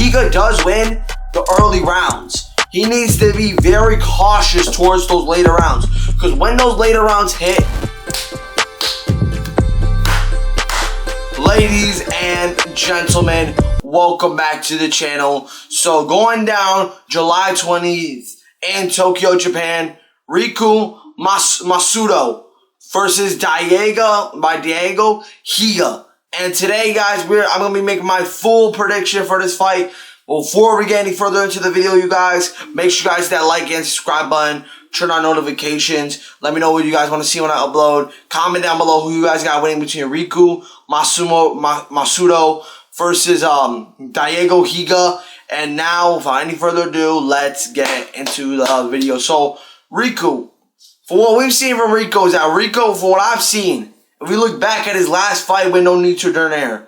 Higa does win the early rounds, he needs to be very cautious towards those later rounds. Because when those later rounds hit, ladies and gentlemen, welcome back to the channel. So going down July 20th in Tokyo, Japan, Riku Masuda versus Daigo Higa. And today, guys, I'm going to be making my full prediction for this fight. Before we get any further into the video, you guys, make sure you guys hit that like and subscribe button. Turn on notifications. Let me know what you guys want to see when I upload. Comment down below who you guys got winning between Riku Masuda versus Daigo Higa. And now, without any further ado, let's get into the video. So, Riku, for what we've seen from Riku, is that Riku, for what I've seen, if we look back at his last fight with Nonito Donaire,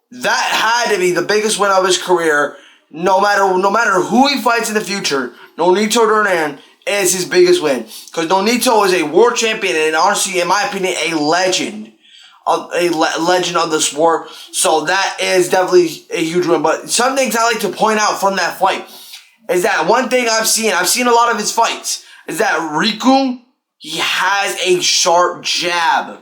that had to be the biggest win of his career. No matter who he fights in the future, Nonito Donaire is his biggest win. Because Nonito is a world champion and honestly, in my opinion, a legend of the sport. So that is definitely a huge win. But some things I like to point out from that fight is that one thing I've seen a lot of his fights, is that Riku, he has a sharp jab.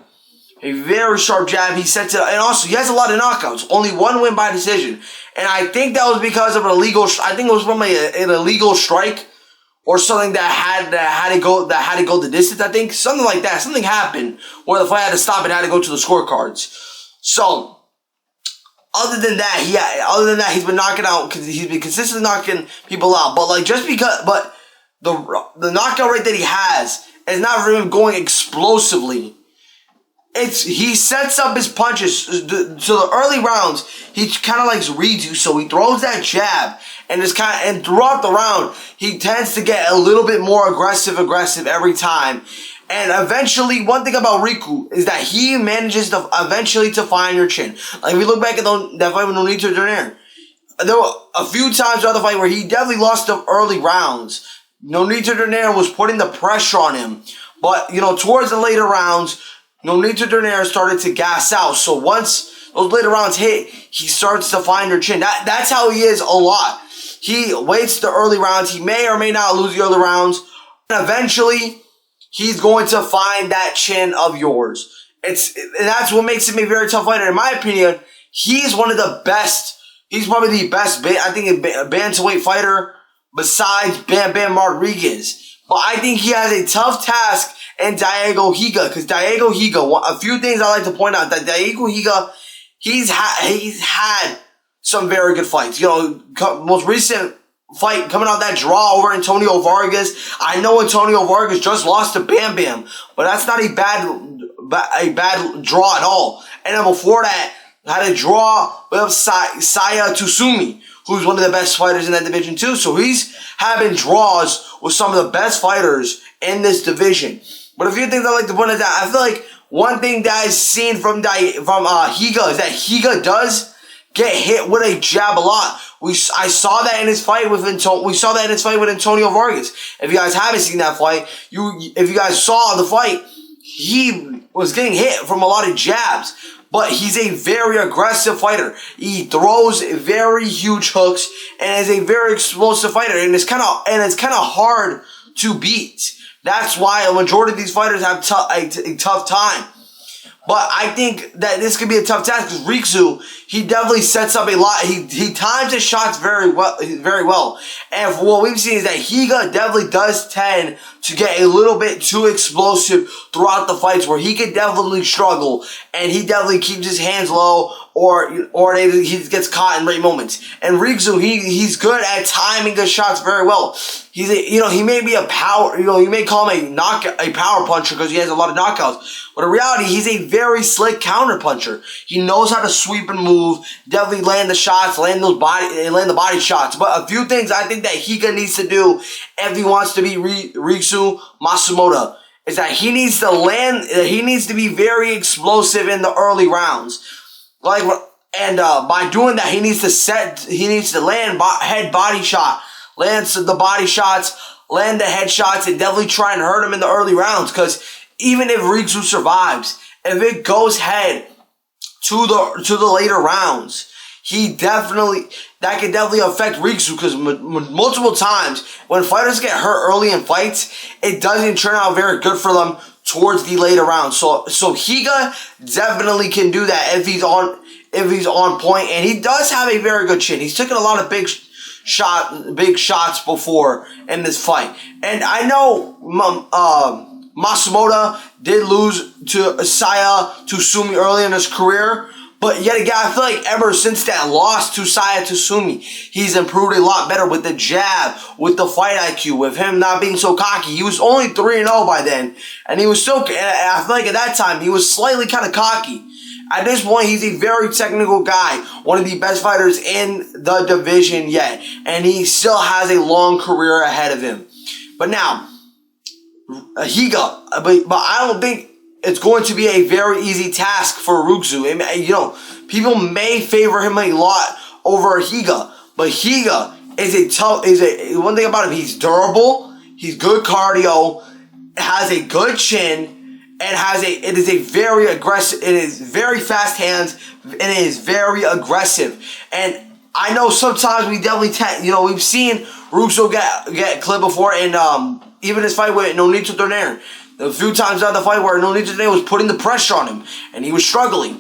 A very sharp jab. He sets it up. And also, he has a lot of knockouts. Only one win by decision. And I think that was because of an illegal, I think it was from an illegal strike or something that had to go the distance, I think. Something like that. Something happened where the fight had to stop and had to go to the scorecards. So, other than that, he's been knocking out, because he's been consistently knocking people out. But like, the knockout rate that he has is not really going explosively. He sets up his punches. So the early rounds, he kind of like reads you. So he throws that jab, and throughout the round, he tends to get a little bit more aggressive every time. And eventually, one thing about Riku is that he manages to eventually to find your chin. Like, if we look back at that fight with Nonito Donaire, there were a few times throughout the fight where he definitely lost the early rounds. Nonito Donaire was putting the pressure on him. But, towards the later rounds, Nonito Donaire started to gas out. So once those later rounds hit, he starts to find your chin. That's how he is a lot. He waits the early rounds. He may or may not lose the early rounds. And eventually, he's going to find that chin of yours. And that's what makes him a very tough fighter. In my opinion, he's one of the best. He's probably the best, I think, bantamweight fighter besides Bam Rodriguez. But I think he has a tough task in Daigo Higa. Because Daigo Higa, a few things I like to point out, that Daigo Higa, he's had some very good fights. Most recent fight coming out that draw over Antonio Vargas. I know Antonio Vargas just lost to Bam Bam, but that's not a bad draw at all. And then before that, had a draw with Saya Tsumi, who's one of the best fighters in that division too. So he's having draws with some of the best fighters in this division. But a few things I like to point out, I feel like one thing that I've seen from Higa is that Higa does get hit with a jab a lot. I saw that in his fight with Antonio Vargas. If you guys haven't seen that fight, if you guys saw the fight, he was getting hit from a lot of jabs. But he's a very aggressive fighter. He throws very huge hooks and is a very explosive fighter. And it's kind of hard to beat. That's why a majority of these fighters have a tough time. But I think that this could be a tough task because Riku, he definitely sets up a lot. He times his shots very well. And for what we've seen is that Higa definitely does tend to get a little bit too explosive throughout the fights, where he could definitely struggle and he definitely keeps his hands low, or he gets caught in right moments. And Riku, he's good at timing his shots very well. He may be a power, you may call him a power puncher because he has a lot of knockouts. But in reality, he's a very slick counter puncher. He knows how to sweep and move, definitely land the shots, land the body shots. But a few things I think that Higa needs to do if he wants to be Riku Masuda is that he needs to be very explosive in the early rounds. By doing that, he needs to land head body shot, land the body shots, land the head shots, and definitely try and hurt him in the early rounds. Because even if Riku survives, if it goes head to the later rounds, that could definitely affect Riku, because multiple times when fighters get hurt early in fights, it doesn't turn out very good for them towards the later rounds. So Higa definitely can do that if he's on point, and he does have a very good chin. He's taken a lot of big shots before in this fight, and I know Matsumoto did lose to Saya Tsumi early in his career, but yet again, I feel like ever since that loss to Saya Tsumi, he's improved a lot better with the jab, with the fight IQ, with him not being so cocky. He was only 3-0 by then, and he was still, I feel like at that time, he was slightly kind of cocky. At this point, he's a very technical guy, one of the best fighters in the division yet, and he still has a long career ahead of him. But now, Higa, but I don't think it's going to be a very easy task for Riku. You know, people may favor him a lot over Higa, but Higa is one thing about him. He's durable, he's good cardio, has a good chin, and it is a very aggressive, it is very fast hands, and it is very aggressive. And I know sometimes we definitely we've seen Riku get clipped before, and even his fight with Nonito Donaire. A few times out of the fight where Nonito Donaire was putting the pressure on him, and he was struggling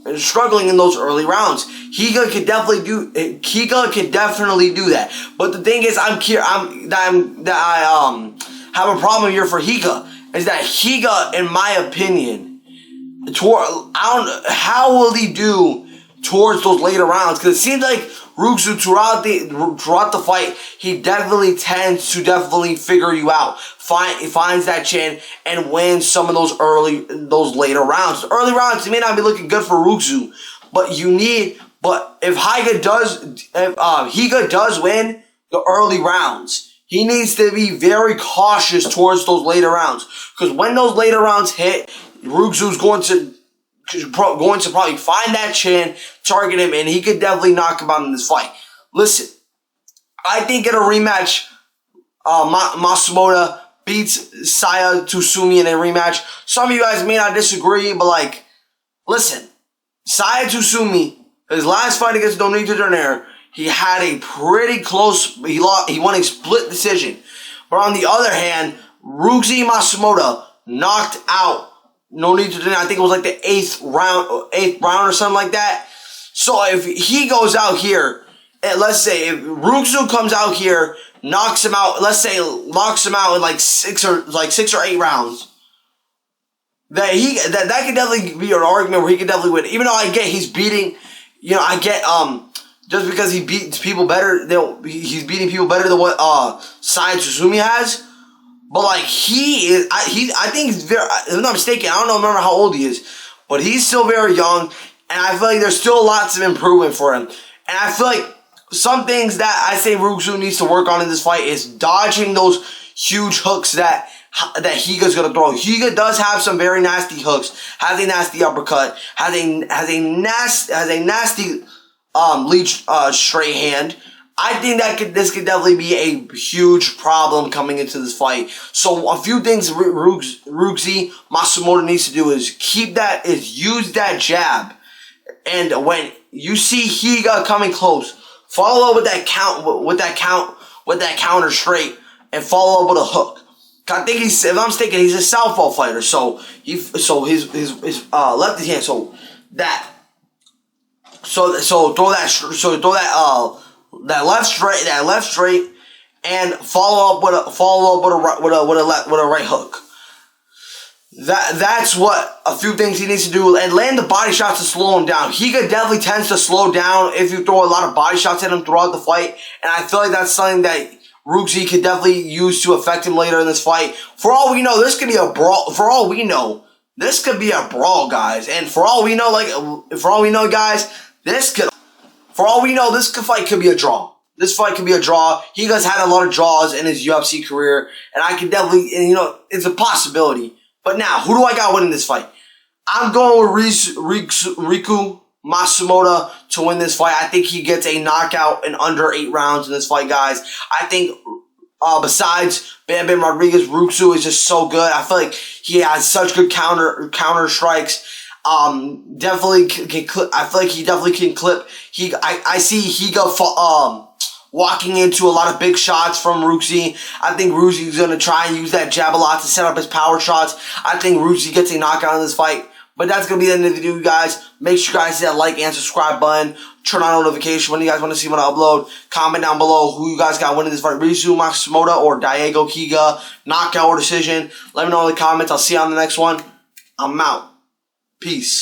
in those early rounds. Higa can definitely do that. But the thing is, I have a problem here for Higa, is that Higa, in my opinion, how will he do towards those later rounds? Because it seems like Riku throughout the fight, he definitely tends to figure you out. He finds that chin and wins some of those later rounds. The early rounds may not be looking good for Riku, but if Higa does win the early rounds, he needs to be very cautious towards those later rounds, because when those later rounds hit, Riku's going to probably find that chin, target him, and he could definitely knock him out in this fight. Listen, I think in a rematch, Matsumoto beats Saya Tsumi in a rematch. Some of you guys may not disagree, but listen, Saya Tsumi, his last fight against Nonito Donaire, he had a pretty close, he won a split decision. But on the other hand, Riku Matsumoto knocked out Nonito Donaire. I think it was the eighth round or something like that. So if he goes out here, and let's say if Riku comes out here, knocks him out, knocks him out in 6 or 8 rounds, that could definitely be an argument where he could definitely win. Even though I get he's beating, just because he beats people better, he's beating people better than what Saya Tsumi has. But I think he's very, if I'm not mistaken, I don't remember how old he is, but he's still very young, and I feel like there's still lots of improvement for him. And I feel like some things that I say Riku needs to work on in this fight is dodging those huge hooks that Higa's gonna throw. Higa does have some very nasty hooks, has a nasty uppercut, has a nasty leech straight hand. I think this could definitely be a huge problem coming into this fight. So a few things Riku Matsumoto needs to do is use that jab, and when you see Higa coming close, follow up with that counter straight, and follow up with a hook. I think if I'm mistaken, he's a southpaw fighter. So his lefty hand. So throw that left straight, and follow up with a right hook. That's what a few things he needs to do, and land the body shots to slow him down. Higa definitely tends to slow down if you throw a lot of body shots at him throughout the fight, and I feel like that's something that Riku could definitely use to affect him later in this fight. For all we know, this could be a brawl. For all we know, this could be a brawl, guys. And for all we know, guys, this fight could be a draw. This fight could be a draw. Higa's had a lot of draws in his UFC career, and I can definitely, it's a possibility. But now, who do I got winning this fight? I'm going with Riku Matsumoto to win this fight. I think he gets a knockout in under 8 rounds in this fight, guys. I think besides Bam Bam Rodriguez, Riku is just so good. I feel like he has such good counter strikes. Definitely can clip. I feel like he definitely can clip. I see Higa walking into a lot of big shots from Ruzi. I think Ruzi's going to try and use that jab a lot to set up his power shots. I think Ruzi gets a knockout in this fight. But that's going to be the end of the video, guys. Make sure you guys hit that like and subscribe button. Turn on notification when you guys want to see when I upload. Comment down below who you guys got winning this fight. Riku Masuda or Daigo Higa. Knockout or decision. Let me know in the comments. I'll see you on the next one. I'm out. Peace.